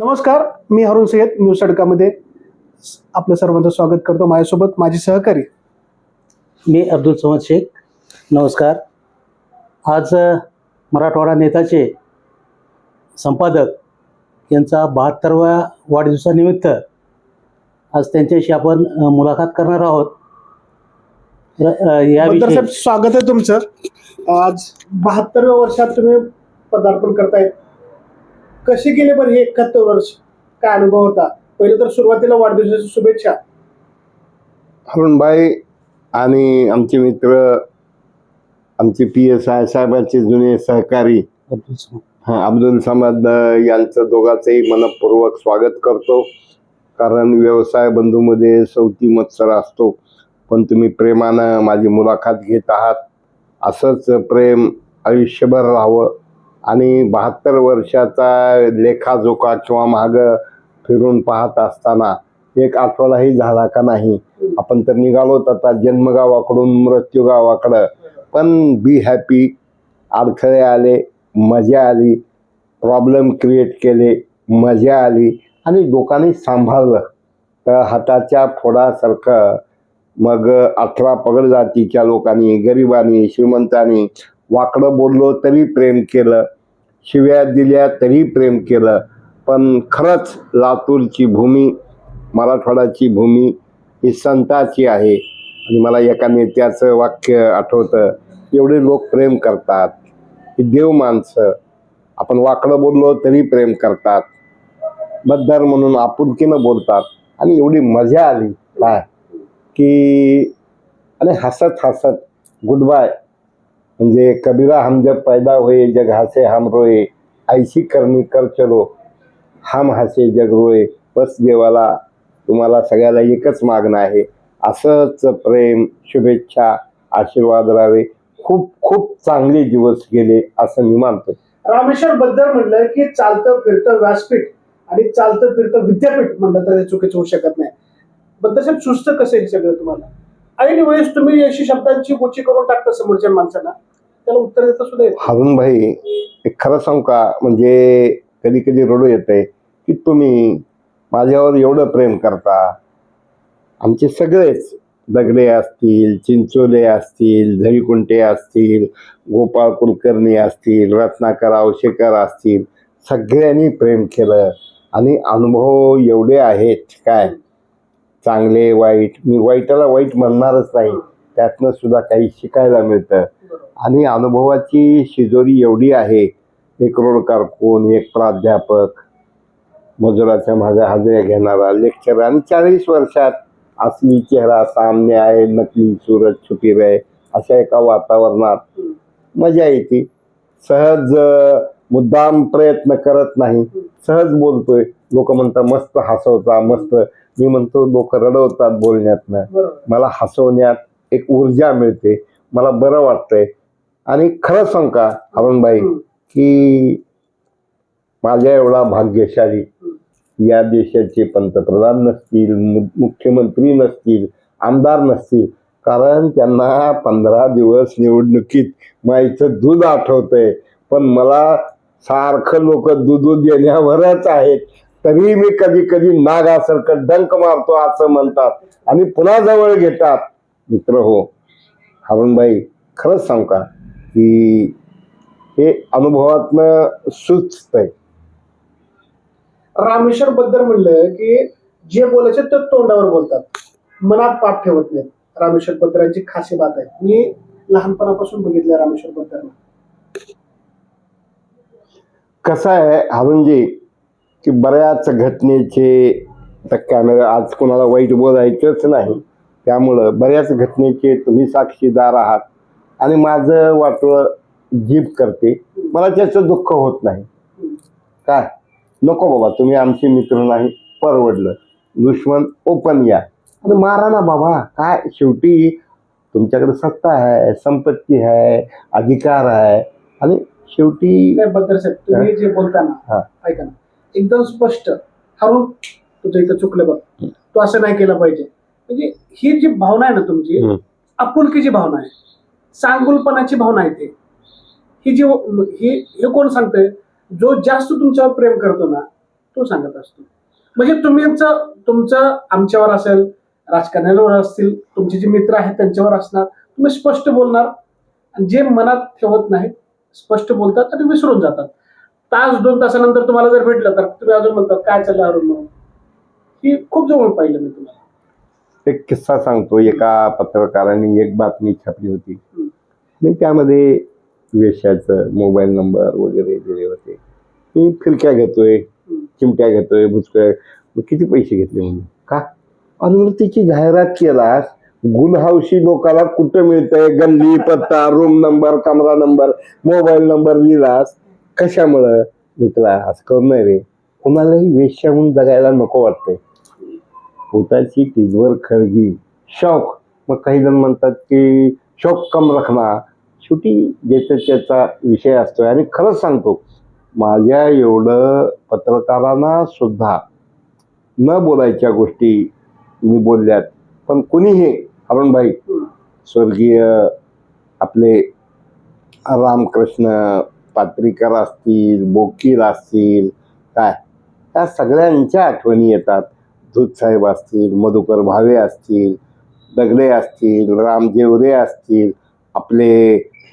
नमस्कार, मी हरुण सय्यद न्यूज तडकामध्ये आपलं सर्वांचं स्वागत करतो. माझ्यासोबत माझे सहकारी मी अब्दुल समद शेख. नमस्कार. आज मराठवाडा नेताचे संपादक यांचा 72व्या वाढदिवसानिमित्त आज त्यांच्याशी आपण मुलाखत करणार आहोत. याविषयी स्वागत आहे तुमचं. आज 72व्या वर्षात तुम्ही पदार्पण करतायत. कशी गेले बरं हे 71 वर्ष? काय अनुभव होता? पहिले तर सुरुवातीला वाढदिवसाच्या शुभेच्छा. हरुणभाई आणि आमचे मित्र, आमचे PSI साहेबांचे जुने सहकारी अब्दुल समद यांचं दोघांचंही मनपूर्वक स्वागत करतो. कारण व्यवसाय बंधूमध्ये सौती मत्सर असतो, पण तुम्ही प्रेमानं माझी मुलाखत घेत आहात. असंच प्रेम आयुष्यभर राहावं आणि 72 वर्षाचा लेखाजोखा किंवा माग फिरून पाहत असताना एक आठवडाही झाला का नाही. आपण तर निघालोत आता जन्मगावाकडून मृत्यू गावाकडं, पण बी हॅपी. अडथळे आले, मजा आली. प्रॉब्लेम क्रिएट केले, मजा आली. आणि लोकांनी सांभाळलं तर हाताच्या फोडासारखं. मग 18 पगड जातीच्या लोकांनी, गरिबांनी, श्रीमंतांनी वाकडं बोललो तरी प्रेम केलं, शिव्या दिल्या तरी प्रेम केलं. पण खरंच लातूरची भूमी, मराठवाड्याची भूमी ही संताची आहे. आणि मला एका नेत्याचं वाक्य आठवतं, एवढे लोक प्रेम करतात, ही देव माणसं. आपण वाकडं बोललो तरी प्रेम करतात, बद्दर म्हणून आपुलकीनं बोलतात. आणि एवढी मजा आली काय की, आणि हसत हसत गुड बाय. म्हणजे कबीरा हम जब पैदा हुए जग हसे हम रोए, ऐसी करनी कर चलो हम हसे जग रोए. बस देवाला तुम्हाला सगळ्याला एकच मागणं आहे, असंच प्रेम, शुभेच्छा, आशीर्वाद राहावे. खूप खूप चांगले दिवस गेले असं मी मानतो. रामेश्वर बद्दल म्हटलं की चालतं फिरतं व्यासपीठ आणि चालतं फिरतं विद्यापीठ म्हणलं तर चुकीचं होऊ शकत नाही. बद्दल साहेब सुचतं कसं हे सगळं तुम्हाला? ऐन वेळेस तुम्ही अशी शब्दांची गोची करून टाकता समोरच्या माणसांना, त्याला उत्तर देता सुद्धा येत. हरुण भाई, एक खरं सांगू का, म्हणजे कधी कधी रडू येते की तुम्ही माझ्यावर एवढं प्रेम करता. आमचे सगळेच दगडे असतील, चिंचोले असतील, झरीकुंटे असतील, गोपाळ कुलकर्णी असतील, रत्नाकर आवशेकर असतील, सगळ्यांनी प्रेम केलं. आणि अनुभव एवढे आहेत काय, चांगले वाईट. मी वाईटाला वाईट म्हणणारच नाही, त्यातनं सुद्धा काही शिकायला मिळतं. आणि अनुभवाची शिजोरी एवढी आहे. एक रोड कारकून, एक प्राध्यापक, मजुराच्या मागे हजेऱ्या घेणारा लेक्चर, आणि 40 वर्षात असली चेहरा सामने आहे, नकली सूरज छुपी रहे, अशा एका वातावरणात मजा येते. सहज, मुद्दाम प्रयत्न करत नाही, सहज बोलतोय. लोक म्हणतात मस्त हसवता, मस्त. मी म्हणतो लोक रडवतात बोलण्यातनं, मला हसवण्यात एक ऊर्जा मिळते, मला बरं वाटतंय. आणि खरं सांग का हरुणबाई, की माझ्या एवढा भाग्यशाली या देशाचे पंतप्रधान नसतील, मुख्यमंत्री नसतील, आमदार नसतील. कारण त्यांना 15 दिवस निवडणुकीत माईचं दूध आठवतंय, पण मला सारखं लोक दूध देण्यावरच आहेत. तरी मी कधी कधी नागासारखं डंक मारतो असं म्हणतात आणि पुन्हा जवळ घेतात. मित्र हो, हरुणबाई खरंच सांगू का की हे अनुभवातनं सुचतंय. रामेश्वर बद्दल म्हणलं की जे बोलायचे ते तोंडावर बोलतात, मनात पाठ ठेवत नाहीत. रामेश्वर बद्दलांची खासी बात आहे. मी लहानपणापासून बघितलं रामेश्वर बद्दल. कसं आहे हरुणजी, की बऱ्याच घटनेचे, तर कॅमेरा आज कोणाला वाईट बोलायचंच नाही, त्यामुळं बऱ्याच घटनेचे तुम्ही साक्षीदार आहात. आणि माझं वाटलं जीभ करते, मला त्याचं दुःख होत नाही. काय नको बाबा, तुम्ही आमचे मित्र नाही, परवडलं. दुश्मन ओपन या आणि मारा ना बाबा. काय शेवटी तुमच्याकडे सत्ता आहे, संपत्ती आहे, अधिकार आहे. आणि शेवटी बद्दल साहेब तुम्ही जे बोलताना ऐका ना, एकदम स्पष्ट, हरुण तुझं इथं चुकलं बघ, तू असं नाही केलं पाहिजे. म्हणजे ही जी भावना आहे ना तुमची, आपुलकीची भावना आहे, सांगुलपणाची भावना आहे. ही जी हे कोण सांगतंय? जो जास्त तुमच्यावर प्रेम करतो ना, तो सांगत असतो. म्हणजे तुमचं आमच्यावर असेल, राजकारण्यावर असतील, तुमचे जे मित्र आहेत त्यांच्यावर असणार, तुम्ही स्पष्ट बोलणार आणि जे मनात ठेवत नाहीत स्पष्ट बोलतात आणि विसरून जातात. तास 2 तासानंतर तुम्हाला जर भेटलं तर तुम्ही अजून म्हणतात काय चाललं अरुण म्हणून. ही खूप जवळ पाहिलं मी तुम्हाला. एक किस्सा सांगतो. एका पत्रकाराने एक बातमी छापली होती आणि त्यामध्ये वेश्याचं मोबाईल नंबर वगैरे दिले होते. मी फिरक्या घेतोय, चिमट्या घेतोय, भुसक्या, किती पैसे घेतले म्हणून का? आणि मग त्याची जाहिरात केलास, गुलहावशी लोकांना कुठं मिळतंय, गल्ली पत्ता, रूम नंबर, कमरा नंबर, मोबाईल नंबर लिहिलास कशामुळं? मित्रा असं करू नये रे. कोणालाही वेश्या म्हणून जगायला नको वाटतंय. पोटाची तिजवर खळगी, शौक. मग काही जण म्हणतात की शौक कम रखना. शेवटी ज्याचा त्याचा विषय असतोय. आणि खरंच सांगतो, माझ्या एवढं पत्रकारांना सुद्धा न बोलायच्या गोष्टी मी बोलल्यात, पण कुणीही अरुणभाई, स्वर्गीय आपले रामकृष्ण पात्रीकर असतील, बोकील असतील, काय त्या सगळ्यांच्या आठवणी येतात. दूधसाहेब असतील, मधुकर भावे असतील, दगडे असतील, रामजेवरे असतील,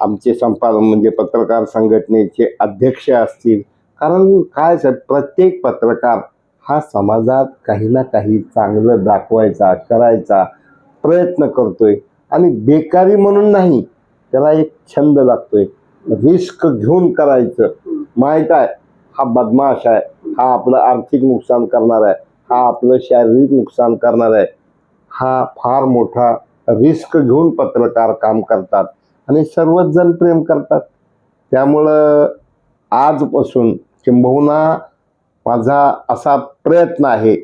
आमचे संपादक म्हणजे पत्रकार संघटनेचे अध्यक्ष असतील. कारण काय प्रत्येक पत्रकार हा समाजात काही ना काही चांगलं दाखवायचा, करायचा प्रयत्न करतोय. आणि बेकारी म्हणून नाही, त्याला एक छंद लागतोय, रिस्क घेऊन करायचं. माहीत आहे हा बदमाश आहे, हा आपलं आर्थिक नुकसान करणार आहे, हा आपलं शारीरिक नुकसान करणार आहे. हा फार मोठा रिस्क घेऊन पत्रकार काम करतात आणि सर्वच जण प्रेम करतात. त्यामुळं आजपासून किंबहुना माझा असा प्रयत्न आहे,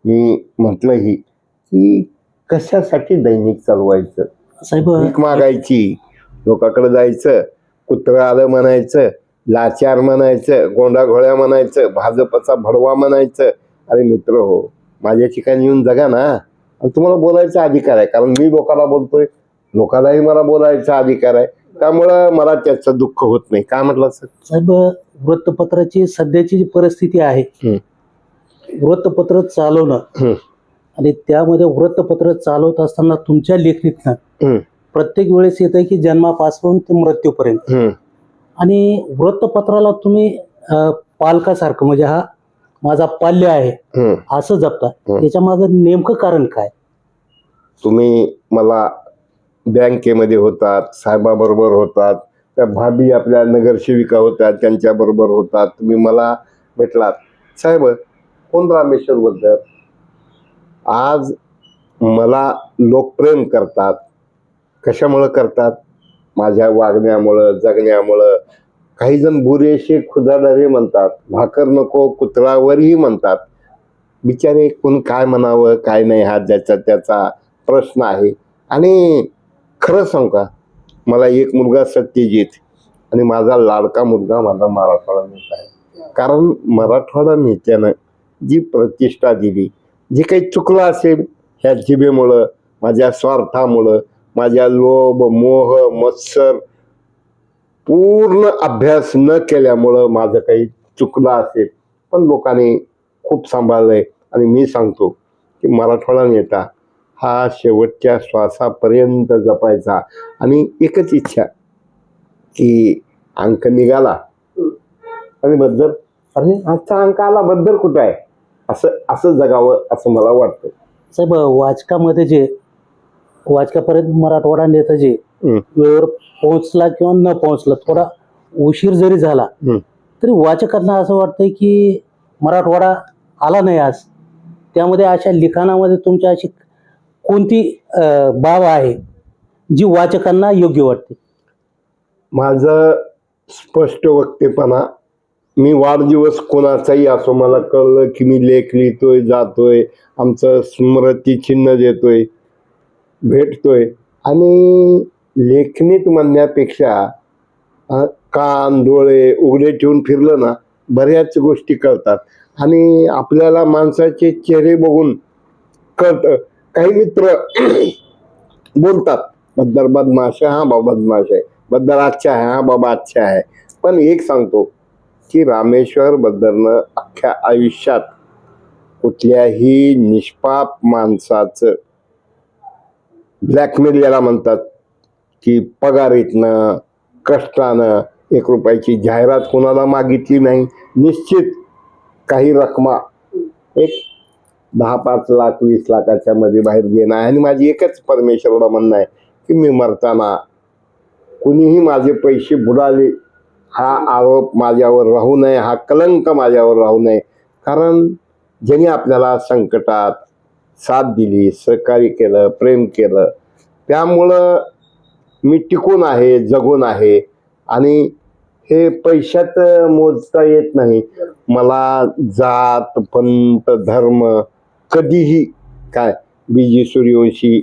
मी म्हटलंही की कशासाठी दैनिक चालवायचं, साहेब भीक मागायची, लोकांकडे जायचं, कुत्रं आलं म्हणायचं, लाचार म्हणायचं, गोंडाघोळ्या म्हणायचं, भाजपचा भडवा म्हणायचं. अरे मित्र हो, माझ्या ठिकाणी येऊन जगा ना. आणि तुम्हाला बोलायचा अधिकार आहे, कारण मी लोकांना बोलतोय, लोकांनाही मला बोलायचा अधिकार आहे. त्यामुळं मला त्याचं दुःख होत नाही. काय म्हटलं सर? साहेब, वृत्तपत्राची सध्याची जी परिस्थिती आहे, वृत्तपत्र चालवणं आणि त्यामध्ये वृत्तपत्र चालवत असताना तुमच्या लेखणीतनं प्रत्येक वेळेस येत आहे की जन्मापासून ते मृत्यूपर्यंत. आणि वृत्तपत्राला तुम्ही पालकासारखं, म्हणजे हा माझा पाल्य आहे असं जपता. याच्या मागं नेमकं कारण काय? तुम्ही मला बँकेमध्ये होतात, साहेबाबरोबर होतात, त्या भाभी आपल्या नगरसेविका होत्या त्यांच्याबरोबर होतात, तुम्ही मला भेटलात. साहेब कोण रामेश्वर बद्दल आज मला लोक प्रेम करतात. कशामुळं करतात? माझ्या वागण्यामुळं, जगण्यामुळं. काही जण बुरेशे खुदाडरे म्हणतात, भाकर नको कुत्रावरही म्हणतात. बिचारे कोण काय म्हणावं काय नाही हा ज्याचा त्याचा प्रश्न आहे. आणि खरं सांगू का, मला एक मुलगा सत्यजित आणि माझा लाडका मुलगा माझा मराठवाडा नेता आहे. कारण मराठवाडा नेत्यानं जी प्रतिष्ठा दिली, जे काही चुकलं असेल ह्या जिभेमुळं, माझ्या स्वार्थामुळं, माझ्या लोभ मोह मत्सर पूर्ण अभ्यास न केल्यामुळं माझं काही चुकलं असेल, पण लोकांनी खूप सांभाळलंय. आणि मी सांगतो की मराठवाडा नेता हा शेवटच्या श्वासापर्यंत जपायचा. आणि एकच इच्छा की अंक निघाला आणि बद्दल, अरे आजचा अंक आला, बद्दल कुठं आहे, असं जगावं असं मला वाटतं. साहेब, वाचकापर्यंत मराठवाडा नेता जे वेळेवर पोहोचला किंवा न पोहोचला, थोडा उशीर जरी झाला तरी वाचकांना असं वाटतंय की मराठवाडा आला नाही आज. त्यामध्ये अशा लिखाणामध्ये तुमच्या अशी कोणती बाब आहे जी वाचकांना योग्य वाटते? माझं स्पष्ट वक्तेपणा. मी वाढदिवस कोणाचाही असो, मला कळलं की मी लेख लिहितोय, जातोय, आमचं स्मृतिचिन्ह देतोय, भेटतोय. आणि लेखनीत म्हणण्यापेक्षा कान डोळे उघडे ठेवून फिरलं ना, बऱ्याच गोष्टी कळतात. आणि आपल्याला माणसाचे चेहरे बघून कळतं. काही मित्र बोलतात बद्दल बदमाश आहे, हा बाबा बदमाश आहे, बद्दल अच्छा आहे, हा बाबा अच्छा आहे. पण एक सांगतो, की रामेश्वर बद्दलनं अख्ख्या आयुष्यात कुठल्याही निष्पाप माणसाचं ब्लॅकमेल याला म्हणतात की पगारीतनं कष्टानं 1 रुपयाची जाहिरात कोणाला मागितली नाही. निश्चित काही रकमा एक 10-5 लाख 20 लाखाच्या मध्ये बाहेर घेणं आहे. आणि माझी एकच परमेश्वराला म्हणणं आहे की मी मरताना कुणीही माझे पैसे बुडाले हा आरोप माझ्यावर राहू नये, हा कलंक माझ्यावर राहू नये. कारण ज्यांनी आपल्याला संकटात साथ दिली, सहकार्य केलं, प्रेम केलं, त्यामुळं मी टिकून आहे, जगून आहे. आणि हे पैशात मोजता येत नाही. मला जात पंथ धर्म कधीही काय, बीजी सूर्यवंशी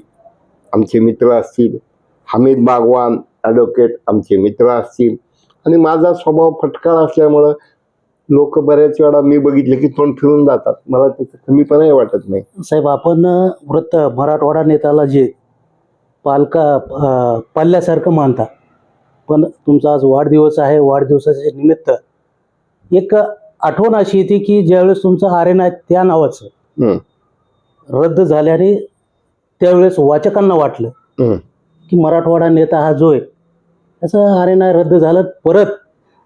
आमचे मित्र असतील, हमीद बागवान ॲडव्होकेट आमचे मित्र असतील, आणि माझा स्वभाव फटका असल्यामुळं लोक बऱ्याच वेळा मी बघितले की तोंड फिरून जातात. मला त्याचं कमीपणाही वाटत नाही. साहेब, आपण वृत्त मराठवाडा नेत्याला जे पाल्यासारखं मानता, पण तुमचा आज वाढदिवस आहे. वाढदिवसाच्या निमित्त एक आठवण अशी येते की ज्यावेळेस तुमचं आरेना त्या नावाचं रद्द झाल्याने त्यावेळेस वाचकांना वाटलं की मराठवाडा नेता हा जो आहे त्याचं आरेना रद्द झालं. परत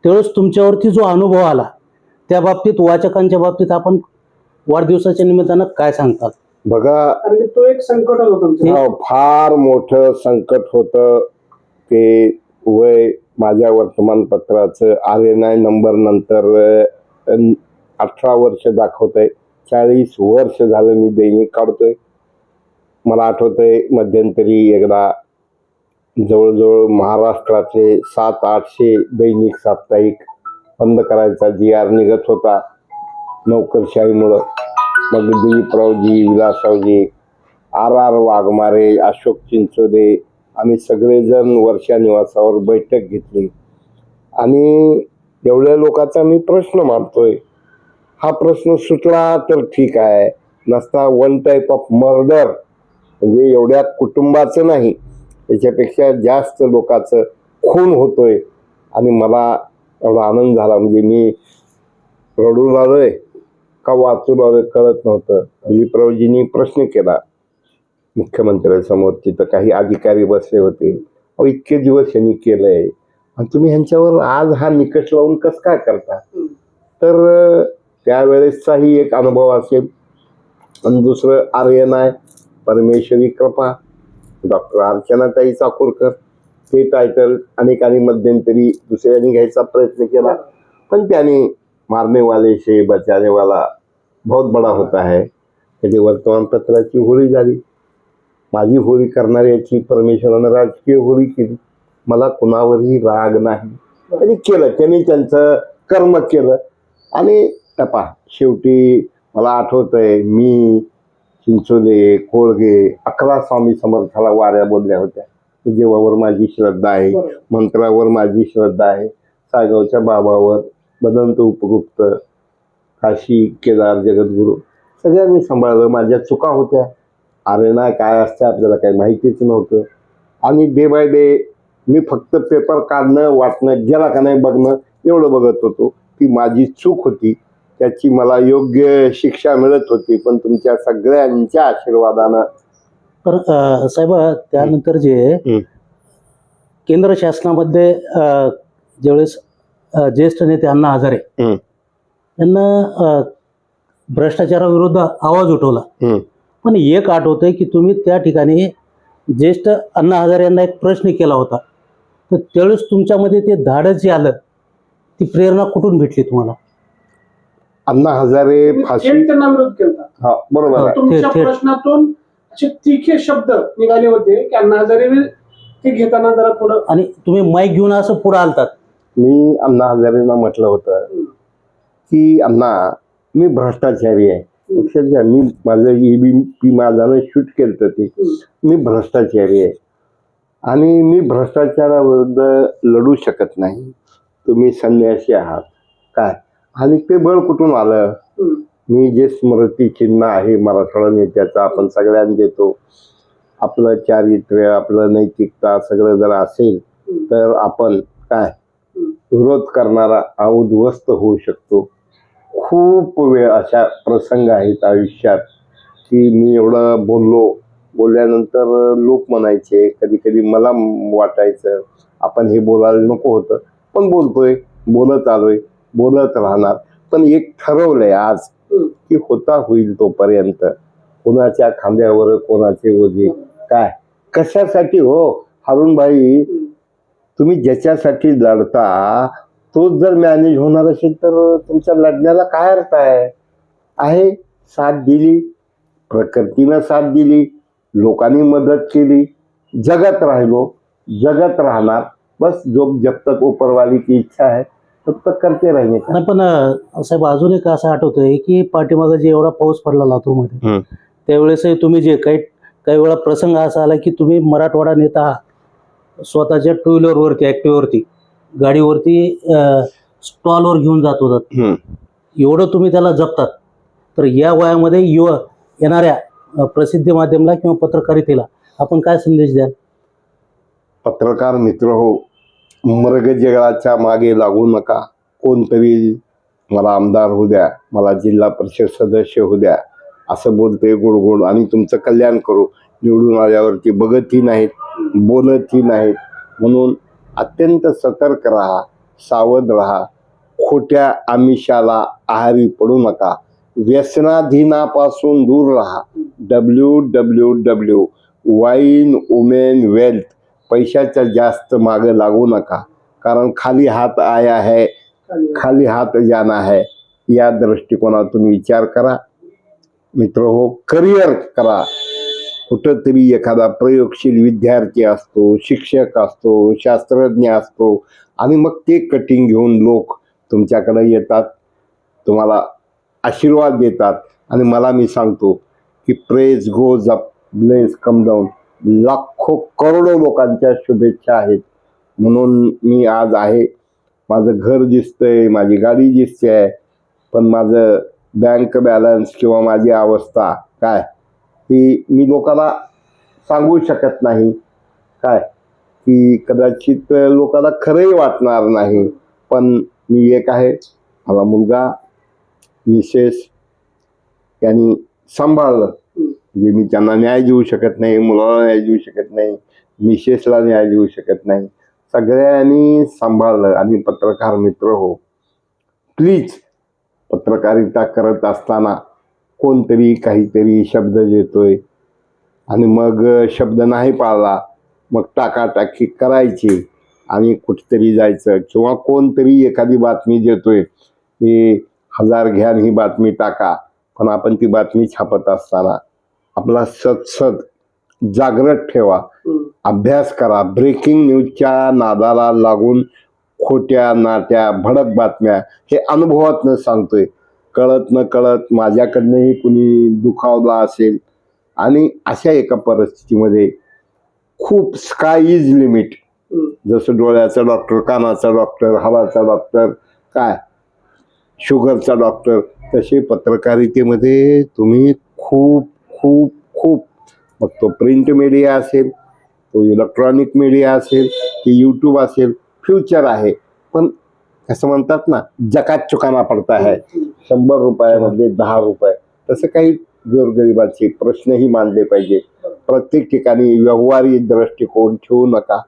त्यावेळेस तुमच्यावरती जो अनुभव आला त्या बाबतीत, वाचकांच्या बाबतीत आपण वाढदिवसाच्या निमित्तानं काय सांगतात? बघा, कारण तो एक संकट होतं, फार मोठं संकट होतं ते. वय माझ्या वर्तमानपत्राचं आरेना नंबर नंतर 18 वर्ष दाखवतंय. 40 वर्ष झालं मी दैनिक काढतोय. मला आठवतंय मध्यंतरी एकदा जवळजवळ महाराष्ट्रातले 700-800 दैनिक साप्ताहिक बंद करायचा GR निघत होता नोकरशाहीमुळं. मग दिलीपरावजी, विलासरावजी, RR वाघमारे, अशोक चिंचोदे, आम्ही सगळेजण वर्षा निवासावर बैठक घेतली. आणि एवढ्या लोकांचा मी प्रश्न मांडतोय. हा प्रश्न सुटला तर ठीक आहे, नसता वन टाईप ऑफ मर्डर, म्हणजे एवढ्या कुटुंबाचं नाही, त्याच्यापेक्षा जास्त लोकांचं खून होतोय. आणि मला एवढा आनंद झाला, म्हणजे मी रडून आलोय का वाचून आलोय कळत नव्हतं. दिलीपरावजींनी प्रश्न केला मुख्यमंत्र्यांसमोर, तिथं काही अधिकारी बसले होते. अहो, इतके दिवस यांनी केलंय आणि तुम्ही ह्यांच्यावर आज हा निकष लावून कसं काय करता? तर त्यावेळेसचाही एक अनुभव असेल. आणि दुसरं आर्यन आहे, परमेश्वरी कृपा, डॉक्टर अर्चनाताई चाकूरकर. ते टायटल अनेकांनी मध्यंतरी दुसऱ्यांनी घ्यायचा प्रयत्न केला, पण त्याने मारने वाले से बचाने वाला बहुत बडा होता है. त्याची वर्तमानपत्राची होळी झाली. माझी होळी करणाऱ्याची परमेश्वरानं राजकीय होळी केली. मला कुणावरही राग नाही. त्यांनी केलं, त्यांनी त्यांचं कर्म केलं. आणि टपा शेवटी मला आठवतंय मी, चिंचोले, कोळगे 11 स्वामी समर्थाला वाऱ्या बोलल्या होत्या. देवावर माझी श्रद्धा आहे, मंत्रावर माझी श्रद्धा आहे, सायगावच्या बाबावर, बदंत उपगुप्त, काशी केदार जगद्गुरू सगळ्यांनी सांभाळलं. माझ्या चुका होत्या. आरेना काय असतं आपल्याला काही माहितीच नव्हतं. आणि डे बाय डे मी फक्त पेपर काढणं, वाटणं, गेला का नाही बघणं एवढं बघत होतो. ती माझी चूक होती, त्याची मला योग्य शिक्षा मिळत होती. पण तुमच्या सगळ्यांच्या आशीर्वादानं. तर साहेब, त्यानंतर जे केंद्र शासनामध्ये ज्यावेळेस ज्येष्ठ नेते अण्णा हजारे यांना भ्रष्टाचाराविरुद्ध आवाज उठवला, पण एक आठवतंय की तुम्ही त्या ठिकाणी ज्येष्ठ अण्णा हजारे यांना एक प्रश्न केला होता. तर त्यावेळेस तुमच्यामध्ये ते धाडस जे आलं, ती प्रेरणा कुठून भेटली तुम्हाला? अण्णा हजारे फाशी, त्यांना विरोध केला. हा बरोबर आहे. तुमच्या प्रश्नातून असे तिखे शब्द निघाले होते की अण्णा हजारे ते घेताना जरा थोडं, आणि तुम्ही माईक घेऊन असं पुढे आलतात. मी अण्णा हजारेंना म्हटलं होतं की अण्णा, मी भ्रष्टाचारी आहे. अक्षरशः मी माझं EBP माझ्यानं शूट केलं तर ते मी भ्रष्टाचारी आहे आणि मी भ्रष्टाचाराविरुद्ध लढू शकत नाही. तुम्ही संन्यासी आहात काय, आणि ते बळ कुठून आलं? मी जे स्मृती चिन्ह आहे मराठवाडा नेत्याचं आपण सगळ्यांना देतो. आपलं चारित्र्य, आपलं नैतिकता सगळं जर असेल तर आपण काय विरोध करणारा उद्ध्वस्त होऊ शकतो. खूप वेळ अशा प्रसंग आहेत आयुष्यात की मी एवढं बोलल्यानंतर लोक म्हणायचे, कधी कधी मला वाटायचं आपण हे बोलायला नको होतं, पण बोलतोय, बोलत आलोय, बोलत राहणार. पण एक ठरवलंय आज की होता होईल तोपर्यंत. कोणाच्या खांद्यावर कोणाचे ओझे काय कशासाठी हो हारुणभाई, तुम्ही ज्याच्यासाठी लढता तोच जर मॅनेज होणार असेल तर तुमच्या लढण्याला काय अर्थ आहे. साथ दिली, प्रकृतीनं साथ दिली, लोकांनी मदत केली, जगत राहिलो, जगत राहणार. बस जो जब तक ऊपरवाली की इच्छा है तब तक करते रहने का. नाही पण साहेब अजून एक असं आठवतंय की पाठीमागं जे एवढा पाऊस पडला लातूरमध्ये त्यावेळेसही तुम्ही जे काही वेळा प्रसंग असा आला की तुम्ही मराठवाडा नेता आहात, स्वतःच्या टू व्हीलरवरती ॲक्टिव्हवरती गाडीवरती स्टॉलवर घेऊन जात होतात. एवढं तुम्ही त्याला जपतात, तर या वयामध्ये येणाऱ्या प्रसिद्धी माध्यमाला किंवा पत्रकारितेला आपण काय संदेश द्याल? पत्रकार मित्र हो, मृगजळाच्या मागे लागू नका. कोणतरी मला आमदार होऊ द्या, मला जिल्हा परिषद सदस्य होऊ द्या असं बोलते गोड आणि तुमचं कल्याण करू. निवडून आल्यावरती बघतही नाहीत, बोलतही नाहीत. म्हणून अत्यंत सतर्क राहा, सावध राहा, खोट्या आमिषाला आहारी पडू नका, व्यसनाधीनापासून दूर राहा. www वाईन वुमेन वेल्थ पैशाच्या जास्त मागे लागू नका, कारण खाली हात आया है, खाली हात जाना है. या दृष्टिकोनातून विचार करा मित्र हो. करिअर करा. कुठंतरी एखादा प्रयोगशील विद्यार्थी असतो, शिक्षक असतो, शास्त्रज्ञ असतो आणि मग ते कटिंग घेऊन लोक तुमच्याकडे येतात, तुम्हाला आशीर्वाद देतात. आणि मला मी सांगतो की praise goes up, bless come down. लाखो करोडो लोकांच्या शुभेच्छा आहेत. म्हणून मी आज आहे. माझं घर दिसतंय, माझी गाडी दिसते आहे, पण माझं बँक बॅलन्स किंवा माझी अवस्था काय ती मी लोकांना सांगू शकत नाही. काय की कदाचित लोकांना खरंही वाटणार नाही, पण मी एक आहे, मला मुलगा मिसेस यांनी सांभाळलं. म्हणजे मी त्यांना न्याय देऊ शकत नाही, मुलाला न्याय देऊ शकत नाही, मिसेसला न्याय देऊ शकत नाही, सगळ्यांनी सांभाळलं. आणि पत्रकार मित्र हो, प्लीज पत्रकारिता करत असताना कोणतरी काहीतरी शब्द देतोय आणि मग शब्द नाही पाळला, मग टाकाटाकी करायची आणि कुठेतरी जायचं, किंवा कोणतरी एखादी बातमी देतोय की 1000 घ्या ही बातमी टाका, पण आपण ती बातमी छापत असताना आपला सतसत जागृत ठेवा, अभ्यास करा. ब्रेकिंग न्यूजच्या नादाला लागून खोट्या नाट्या भडक बातम्या हे अनुभवातनं सांगतोय. कळत न कळत माझ्याकडनंही कुणी दुखावला असेल आणि अशा एका परिस्थितीमध्ये खूप स्काय इज लिमिट. जसं डोळ्याचा डॉक्टर, कानाचा डॉक्टर, हवाचा डॉक्टर, काय शुगरचा डॉक्टर, तसे पत्रकारितेमध्ये तुम्ही खूप खूप खूप, मग तो प्रिंट मीडिया असेल, तो इलेक्ट्रॉनिक मीडिया असेल की यूट्यूब असेल, फ्युचर आहे. पण असं म्हणतात ना, जकात चुकाना पडता है, 100 रुपयामध्ये 10 रुपये, तसं काही गोरगरिबाचे प्रश्नही मांडले पाहिजे. प्रत्येक ठिकाणी व्यवहारी दृष्टिकोन ठेवू नका.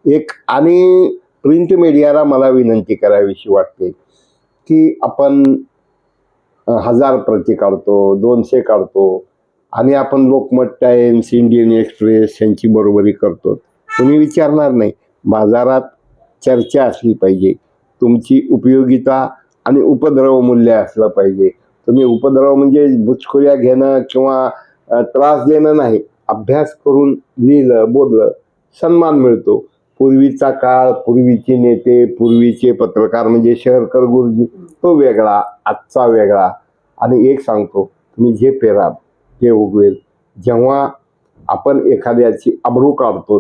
एक आणि प्रिंट मीडियाला मला विनंती करावीशी वाटते की आपण 1000 प्रती काढतो, 200 काढतो आणि आपण लोकमत टाइम्स, इंडियन एक्सप्रेस यांची बरोबरी करतो. तुम्ही विचारणार नाही. बाजारात चर्चा असली पाहिजे, तुमची उपयोगिता आणि उपद्रव मूल्य असलं पाहिजे. तुम्ही उपद्रव म्हणजे बुचखोऱ्या घेणं किंवा त्रास देणं नाही. अभ्यास करून लिहिलं, बोललं, सन्मान मिळतो. पूर्वीचा काळ, पूर्वीचे नेते, पूर्वीचे पत्रकार म्हणजे शहरकर गुरुजी, तो वेगळा, आजचा वेगळा. आणि एक सांगतो, तुम्ही जे पेराल ते उगवेल. जेव्हा आपण एखाद्याची अब्रू काढतो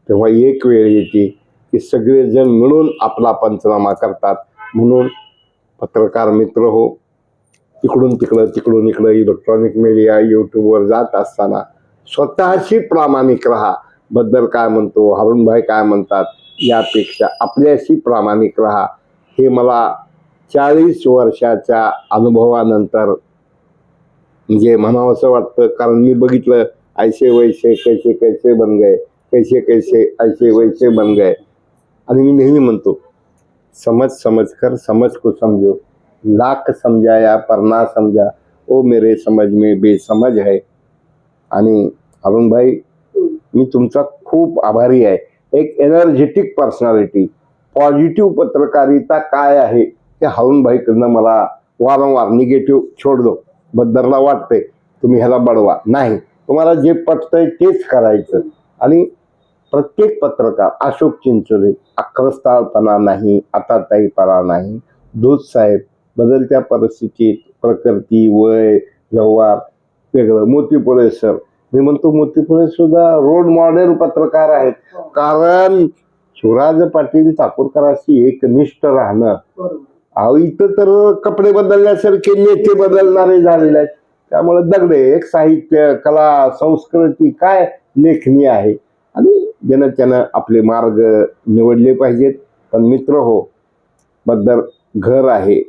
तेव्हा एक वेळ येते की सगळेजण मिळून आपला पंचनामा करतात. म्हणून पत्रकार मित्र हो, इकडून तिकडं इलेक्ट्रॉनिक मीडिया, यूट्यूबवर जात असताना स्वतःशी प्रामाणिक राहा. बद्दल काय म्हणतो, हारुणभाई काय म्हणतात यापेक्षा आपल्याशी प्रामाणिक राहा. हे मला 40 वर्षाच्या अनुभवानंतर म्हणजे म्हणावंसं वाटतं. कारण मी बघितलं ऐसे वैसे कैसे कैसे बन गए, कैसे कैसे ऐसे वैसे बन गए. आणि मी नेहमी म्हणतो समझ समझ कर समझ को समझो, लाख समझाया पर ना समझा, ओ मेरे समझ में बेसमझ है. आणि अरुण भाई मी तुमचा खूप आभारी आहे. एक एनर्जेटिक पर्सनॅलिटी, पॉझिटिव्ह पत्रकारिता काय आहे हे अरुण भाईकडनं मला वारंवार निगेटिव्ह छोड दो बद्दरला वाटतंय तुम्ही ह्याला बडवा नाही, तुम्हाला जे पटतंय तेच करायचं. आणि प्रत्येक पत्रकार अशोक चिंचोले आक्रस्ताळपणा नाही, आताताईपणा नाही. दूध साहेब बदलत्या परिस्थितीत प्रकृती वय व्यवहार वेगळं. मोतीपुळे सर, मी म्हणतो मोतीपुळे सुद्धा रोल मॉडेल पत्रकार आहेत. कारण शिवराज पाटील चाकूरकरांशी एकनिष्ठ राहणं. अहो इथं तर कपडे बदलण्यासारखे नेते बदलणारे झालेले आहेत. त्यामुळे दगडे एक साहित्य कला संस्कृती काय लेखणी आहे. आणि ज्यानं त्यानं आपले मार्ग निवडले पाहिजेत. पण मित्र हो, बद्दल घर आहे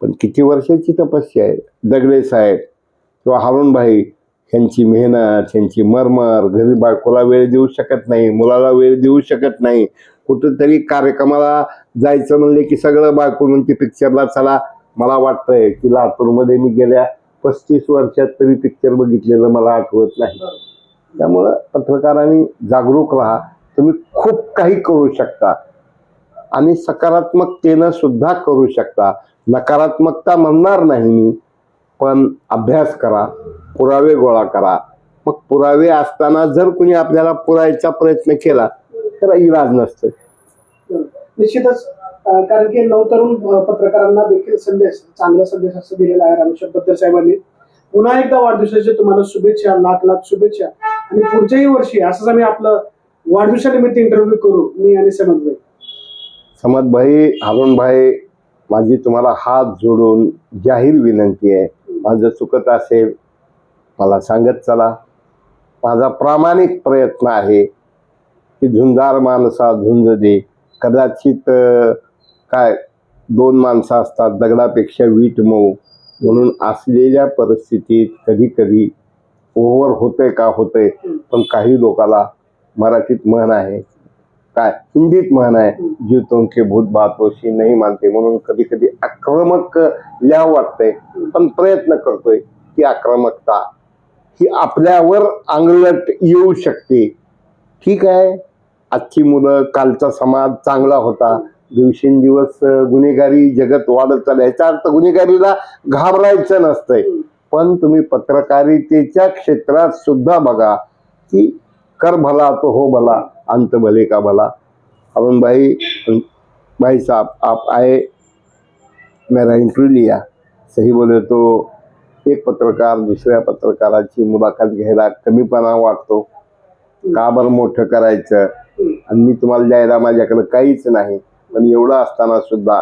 पण किती वर्षाची तपस्या आहे. दगडे साहेब किंवा अरुण भाई ह्यांची मेहनत, ह्यांची मरमर, घरी बायकोला वेळ देऊ शकत नाही, मुलाला वेळ देऊ शकत नाही. कुठंतरी कार्यक्रमाला जायचं म्हणले की सगळं बायको म्हणते पिक्चरला चला. मला वाटतंय की लातूरमध्ये मी गेल्या 35 वर्षात तरी पिक्चर बघितलेलं मला आठवत नाही. त्यामुळं पत्रकारांनी जागरूक राहा. तुम्ही खूप काही करू शकता आणि सकारात्मकतेनं सुद्धा करू शकता. नकारात्मकता म्हणणार नाही मी, पण अभ्यास करा, पुरावे गोळा करा. मग पुरावे असताना जर कुणी आपल्याला पुरायचा प्रयत्न केला तर इलाज नसतं. निश्चितच कारण की नवतरुण पत्रकारांना देखील संदेश, चांगला संदेश असं दिलेला आहे रामेश्वर बद्दर साहेबांनी. पुन्हा एकदा वाढदिवसाच्या तुम्हाला शुभेच्छा, लाख लाख शुभेच्छा. आणि पुढच्याही वर्षी असंच आम्ही आपलं वाढदिवसानिमित्त इंटरव्ह्यू करू, मी आणि समजभाई. समजभाई, अरुण भाई, माझी तुम्हाला हात जोडून जाहीर विनंती आहे. माझं चुकत असेल मला सांगत चला. माझा प्रामाणिक प्रयत्न आहे की झुंजार माणसा झुंज दे. कदाचित काय 2 माणसं असतात दगडापेक्षा वीट मऊ. म्हणून असलेल्या परिस्थितीत कधी कधी ओव्हर होतंय का होतंय. पण काही लोकाला मराठीत म्हण आहे, काय हिंदीत म्हण आहे, जीवतों के भूत बातोशी नाही मानते. म्हणून कधी कधी आक्रमक लिहावं वाटतंय. पण प्रयत्न करतोय की आक्रमकता ही आपल्यावर अंगलट येऊ शकते. ठीक आहे, आजची मुलं, कालचा समाज चांगला होता, दिवसेंदिवस गुन्हेगारी जगत वाढत चाललं. ह्याचा अर्थ गुन्हेगारीला घाबरायचं नसतंय. पण तुम्ही पत्रकारितेच्या क्षेत्रात सुद्धा बघा की कर भला तो हो भला, अंत भले का भला. अरुण भाई साहब आप आए, मेरा इंटरव्यू लिया, सही बोले तो एक पत्रकार दुसऱ्या पत्रकाराची मुलाखत घ्यायला कमीपणा वाटतो. का बरं मोठं करायचं. आणि मी तुम्हाला द्यायला माझ्याकडे काहीच नाही. पण एवढं असताना सुद्धा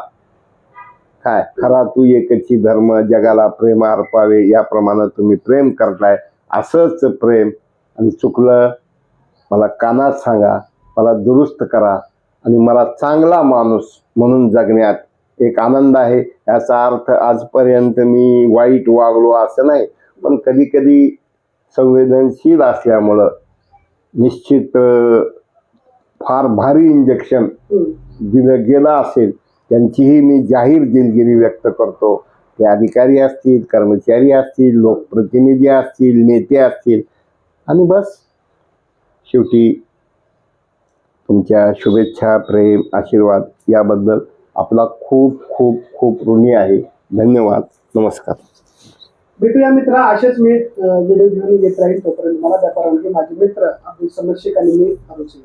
काय खरा तू एकची धर्म जगाला प्रेम अर्पावे याप्रमाणे तुम्ही प्रेम करताय. असंच प्रेम. आणि चुकलं मला कानात सांगा, मला दुरुस्त करा. आणि मला चांगला माणूस म्हणून जगण्यात एक आनंद आहे. याचा अर्थ आजपर्यंत मी वाईट वागलो असं नाही. पण कधी कधी संवेदनशील असल्यामुळं निश्चित फार भारी इंजेक्शन दिलं गेलं असेल त्यांचीही मी जाहीर दिलगिरी व्यक्त करतो. ते अधिकारी असतील, कर्मचारी असतील, लोकप्रतिनिधी असतील, नेते असतील. आणि बस शेवटी तुमच्या शुभेच्छा, प्रेम, आशीर्वाद याबद्दल आपला खूप खूप खूप ऋणी आहे. धन्यवाद. नमस्कार. भेटूया मित्र. असेच मी व्हिडिओ घेऊन येत राहील. तोपर्यंत मला त्या परवानगी माझे मित्र अब्दुल समद शेख आणि मी अरुण सिंग.